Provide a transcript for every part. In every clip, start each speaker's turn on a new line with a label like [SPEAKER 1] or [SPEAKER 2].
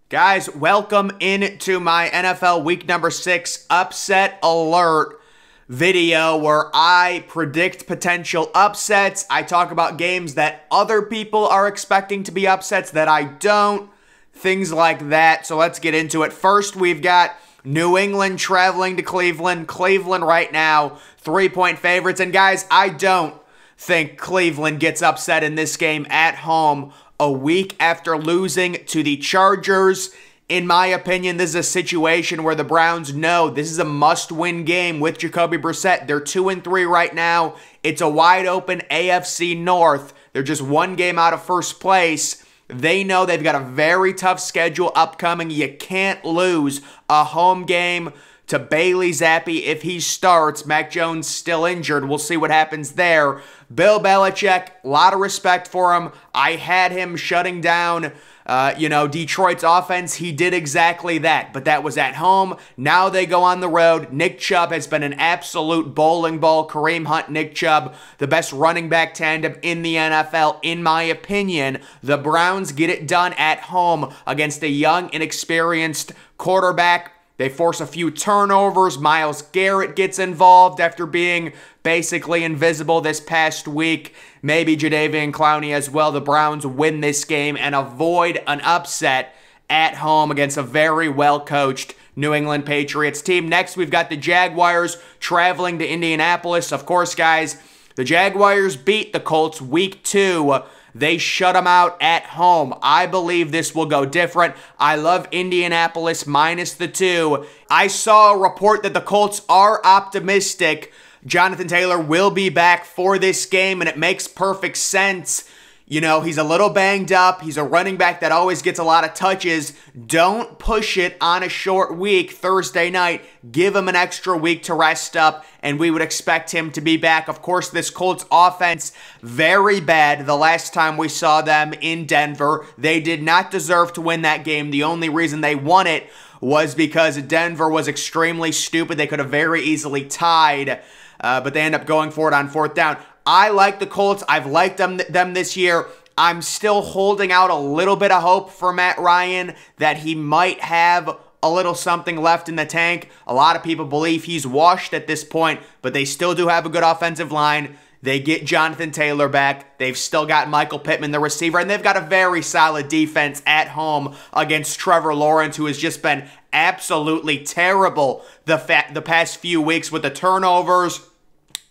[SPEAKER 1] Guys, welcome into my NFL Week number 6 Upset Alert video where I predict potential upsets. I talk about games that other people are expecting to be upsets that I don't, things like that. So let's get into it. First, we've got New England traveling to Cleveland. Cleveland right now, 3-point favorites. And guys, I don't think Cleveland gets upset in this game at home a week after losing to the Chargers. In my opinion, this is a situation where the Browns know this is a must-win game with Jacoby Brissett. They're 2-3 right now. It's a wide-open AFC North. They're just one game out of first place. They know they've got a very tough schedule upcoming. You can't lose a home game to Bailey Zappi if he starts. Mac Jones still injured. We'll see what happens there. Bill Belichick, a lot of respect for him. I had him shutting down, Detroit's offense. He did exactly that, but that was at home. Now they go on the road. Nick Chubb has been an absolute bowling ball. Kareem Hunt, Nick Chubb, the best running back tandem in the NFL, in my opinion. The Browns get it done at home against a young, inexperienced quarterback. They force a few turnovers. Myles Garrett gets involved after being basically invisible this past week. Maybe Jadeveon Clowney as well. The Browns win this game and avoid an upset at home against a very well-coached New England Patriots team. Next, we've got the Jaguars traveling to Indianapolis. Of course, guys, the Jaguars beat the Colts week 2. They shut them out at home. I believe this will go different. I love Indianapolis minus the 2. I saw a report that the Colts are optimistic Jonathan Taylor will be back for this game, and it makes perfect sense. You know, he's a little banged up. He's a running back that always gets a lot of touches. Don't push it on a short week, Thursday night. Give him an extra week to rest up, and we would expect him to be back. Of course, this Colts offense, very bad the last time we saw them in Denver. They did not deserve to win that game. The only reason they won it was because Denver was extremely stupid. They could have very easily tied, but they end up going for it on 4th down. I like the Colts. I've liked them this year. I'm still holding out a little bit of hope for Matt Ryan that he might have a little something left in the tank. A lot of people believe he's washed at this point, but they still do have a good offensive line. They get Jonathan Taylor back. They've still got Michael Pittman, the receiver, and they've got a very solid defense at home against Trevor Lawrence, who has just been absolutely terrible the past few weeks with the turnovers.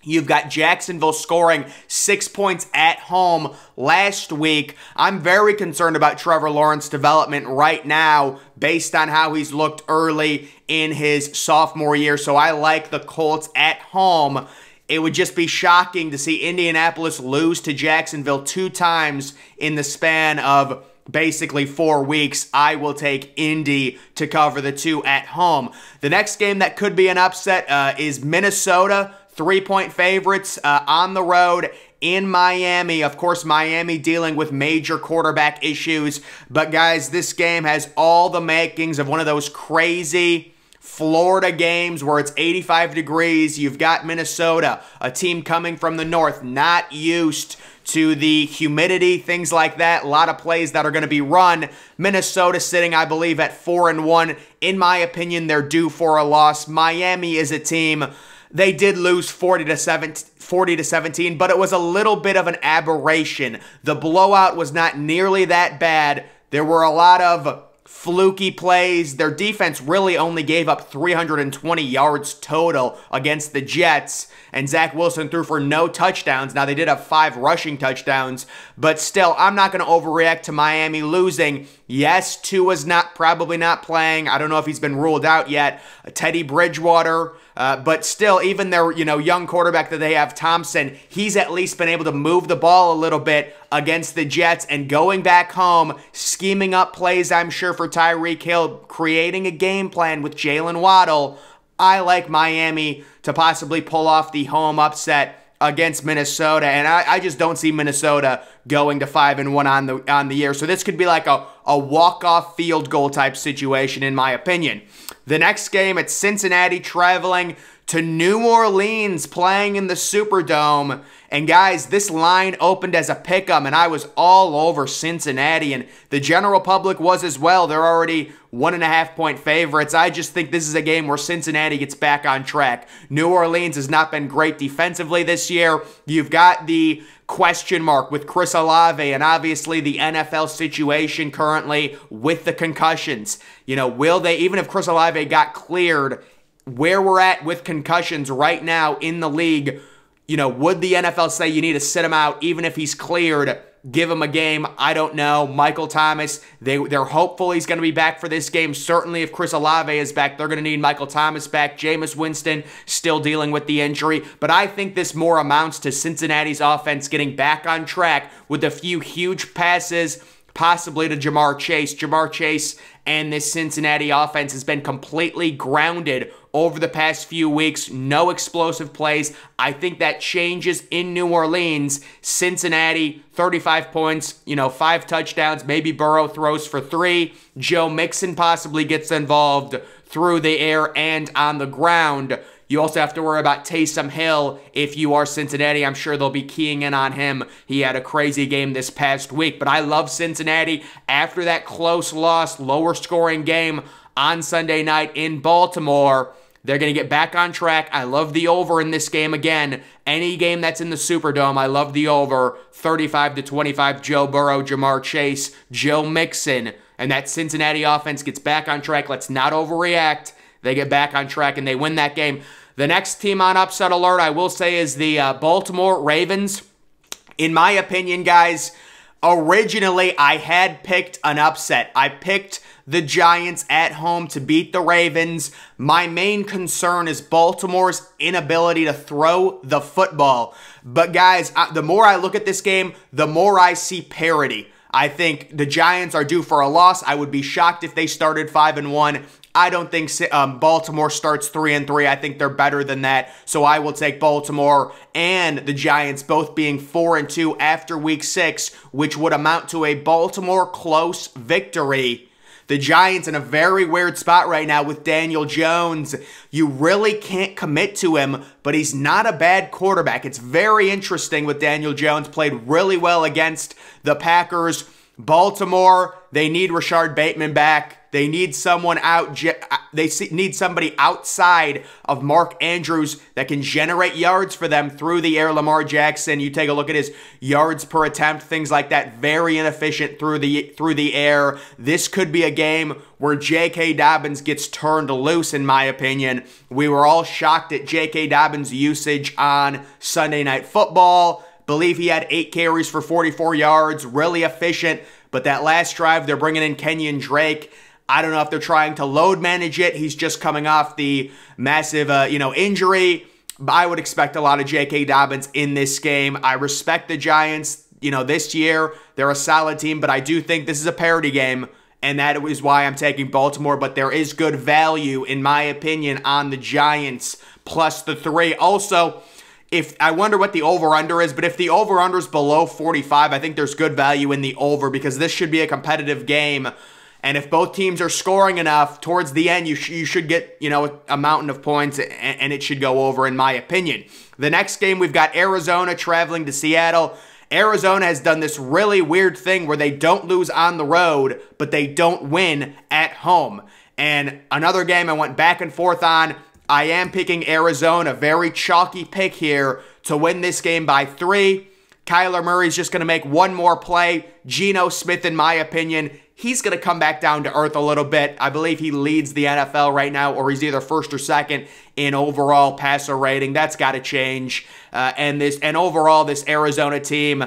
[SPEAKER 1] You've got Jacksonville scoring 6 points at home last week. I'm very concerned about Trevor Lawrence's development right now based on how he's looked early in his sophomore year. So I like the Colts at home. It would just be shocking to see Indianapolis lose to Jacksonville 2 times in the span of basically 4 weeks. I will take Indy to cover the 2 at home. The next game that could be an upset is Minnesota. 3-point favorites on the road in Miami. Of course, Miami dealing with major quarterback issues. But guys, this game has all the makings of one of those crazy Florida games where it's 85 degrees. You've got Minnesota, a team coming from the north, not used to the humidity, things like that. A lot of plays that are going to be run. Minnesota sitting, I believe, at 4-1. In my opinion, they're due for a loss. Miami is a team. They did lose 40-17, but it was a little bit of an aberration. The blowout was not nearly that bad. There were a lot of fluky plays. Their defense really only gave up 320 yards total against the Jets, and Zach Wilson threw for no touchdowns. Now, they did have 5 rushing touchdowns, but still, I'm not going to overreact to Miami losing. Yes, Tua's probably not playing. I don't know if he's been ruled out yet. Teddy Bridgewater, but still, even their young quarterback that they have, Thompson, he's at least been able to move the ball a little bit against the Jets, and going back home, scheming up plays, I'm sure, for Tyreek Hill, creating a game plan with Jalen Waddle. I like Miami to possibly pull off the home upset against Minnesota, and I just don't see Minnesota going to 5-1 on the year. So this could be like a walk-off field goal type situation, in my opinion. The next game, it's Cincinnati traveling to New Orleans playing in the Superdome. And guys, this line opened as a pick'em, and I was all over Cincinnati, and the general public was as well. They're already 1.5-point favorites. I just think this is a game where Cincinnati gets back on track. New Orleans has not been great defensively this year. You've got the question mark with Chris Olave, and obviously the NFL situation currently with the concussions. You know, will they, even if Chris Olave got cleared, where we're at with concussions right now in the league, you know, would the NFL say you need to sit him out even if he's cleared, give him a game? I don't know. Michael Thomas, they're hopeful he's going to be back for this game. Certainly if Chris Olave is back, they're going to need Michael Thomas back. Jameis Winston still dealing with the injury. But I think this more amounts to Cincinnati's offense getting back on track with a few huge passes, possibly to Jamar Chase. Jamar Chase and this Cincinnati offense has been completely grounded over the past few weeks. No explosive plays. I think that changes in New Orleans. Cincinnati, 35 points, 5 touchdowns. Maybe Burrow throws for 3. Joe Mixon possibly gets involved through the air and on the ground. You also have to worry about Taysom Hill if you are Cincinnati. I'm sure they'll be keying in on him. He had a crazy game this past week. But I love Cincinnati after that close loss, lower scoring game on Sunday night in Baltimore. They're going to get back on track. I love the over in this game again. Any game that's in the Superdome, I love the over. 35-25, Joe Burrow, Jamar Chase, Joe Mixon. And that Cincinnati offense gets back on track. Let's not overreact. They get back on track and they win that game. The next team on upset alert, I will say, is the Baltimore Ravens. In my opinion, guys, originally I had picked an upset. I picked the Giants at home to beat the Ravens. My main concern is Baltimore's inability to throw the football. But guys, the more I look at this game, the more I see parity. I think the Giants are due for a loss. I would be shocked if they started 5-1. I don't think Baltimore starts 3-3. I think they're better than that. So I will take Baltimore and the Giants both being 4-2 after week 6, which would amount to a Baltimore close victory. The Giants in a very weird spot right now with Daniel Jones. You really can't commit to him, but he's not a bad quarterback. It's very interesting with Daniel Jones. Played really well against the Packers. Baltimore, they need Rashard Bateman back. They need someone out. They need somebody outside of Mark Andrews that can generate yards for them through the air. Lamar Jackson, you take a look at his yards per attempt, things like that. Very inefficient through the air. This could be a game where J.K. Dobbins gets turned loose, in my opinion. We were all shocked at J.K. Dobbins' usage on Sunday Night Football. Believe he had 8 carries for 44 yards. Really efficient. But that last drive, they're bringing in Kenyon Drake. I don't know if they're trying to load manage it. He's just coming off the massive, injury. But I would expect a lot of J.K. Dobbins in this game. I respect the Giants. This year, they're a solid team, but I do think this is a parity game, and that is why I'm taking Baltimore. But there is good value, in my opinion, on the Giants plus the 3. Also, if I wonder what the over-under is, but if the over-under is below 45, I think there's good value in the over because this should be a competitive game. And if both teams are scoring enough, towards the end, you should get, a mountain of points, and it should go over, in my opinion. The next game, we've got Arizona traveling to Seattle. Arizona has done this really weird thing where they don't lose on the road, but they don't win at home. And another game I went back and forth on. I am picking Arizona. Very chalky pick here to win this game by 3. Kyler Murray's just going to make one more play. Geno Smith, in my opinion, he's going to come back down to earth a little bit. I believe he leads the NFL right now, or he's either first or second in overall passer rating. That's got to change. And overall, this Arizona team,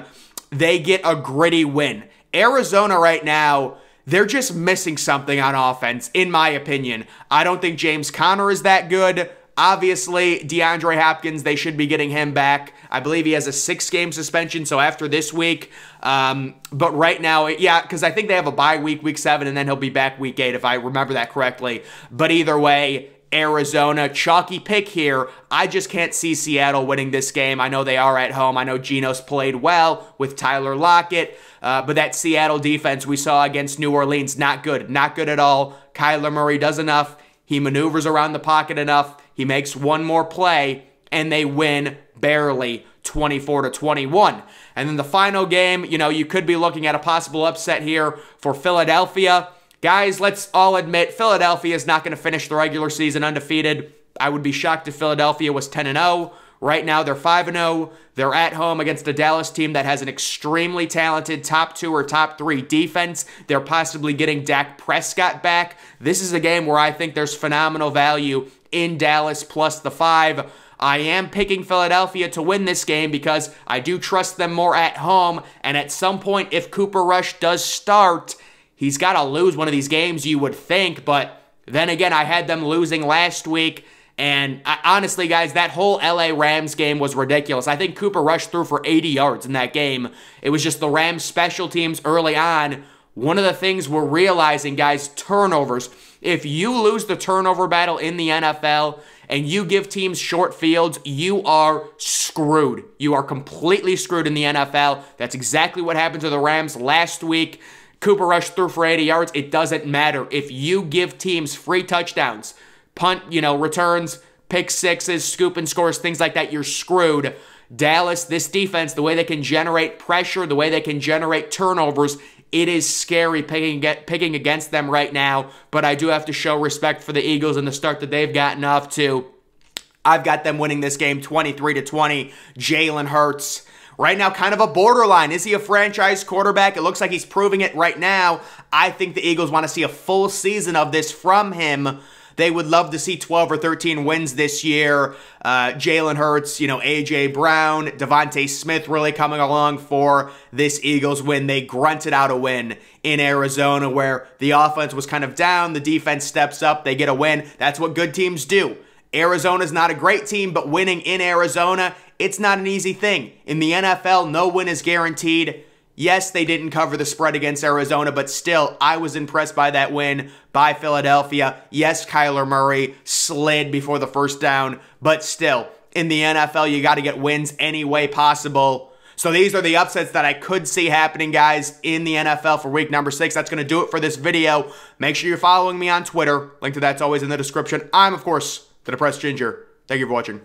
[SPEAKER 1] they get a gritty win. Arizona right now, they're just missing something on offense, in my opinion. I don't think James Conner is that good. Obviously, DeAndre Hopkins, they should be getting him back. I believe he has a 6-game suspension, so after this week. But right now, yeah, because I think they have a bye week 7, and then he'll be back week 8, if I remember that correctly. But either way, Arizona, chalky pick here. I just can't see Seattle winning this game. I know they are at home. I know Geno's played well with Tyler Lockett. But that Seattle defense we saw against New Orleans, not good. Not good at all. Kyler Murray does enough. He maneuvers around the pocket enough. He makes one more play, and they win barely 24-21. And then the final game, you could be looking at a possible upset here for Philadelphia. Guys, let's all admit, Philadelphia is not going to finish the regular season undefeated. I would be shocked if Philadelphia was 10-0. Right now, they're 5-0. They're at home against a Dallas team that has an extremely talented top 2 or top 3 defense. They're possibly getting Dak Prescott back. This is a game where I think there's phenomenal value in Dallas plus the 5. I am picking Philadelphia to win this game because I do trust them more at home. And at some point, if Cooper Rush does start, he's got to lose one of these games, you would think. But then again, I had them losing last week. And honestly, guys, that whole LA Rams game was ridiculous. I think Cooper Rush threw for 80 yards in that game. It was just the Rams special teams early on. One of the things we're realizing, guys, turnovers. If you lose the turnover battle in the NFL and you give teams short fields, you are screwed. You are completely screwed in the NFL. That's exactly what happened to the Rams last week. Cooper Rush threw for 80 yards. It doesn't matter. If you give teams free touchdowns, punt, returns, pick sixes, scoop and scores, things like that, you're screwed. Dallas, this defense, the way they can generate pressure, the way they can generate turnovers, it is scary picking against them right now, but I do have to show respect for the Eagles and the start that they've gotten off to. I've got them winning this game 23-20. Jalen Hurts, right now kind of a borderline. Is he a franchise quarterback? It looks like he's proving it right now. I think the Eagles want to see a full season of this from him. They would love to see 12 or 13 wins this year. Jalen Hurts, A.J. Brown, Devontae Smith really coming along for this Eagles win. They grunted out a win in Arizona where the offense was kind of down. The defense steps up. They get a win. That's what good teams do. Arizona's not a great team, but winning in Arizona, it's not an easy thing. In the NFL, no win is guaranteed. Yes, they didn't cover the spread against Arizona, but still, I was impressed by that win by Philadelphia. Yes, Kyler Murray slid before the first down, but still, in the NFL, you got to get wins any way possible. So these are the upsets that I could see happening, guys, in the NFL for week number 6. That's going to do it for this video. Make sure you're following me on Twitter. Link to that's always in the description. I'm, of course, the Depressed Ginger. Thank you for watching.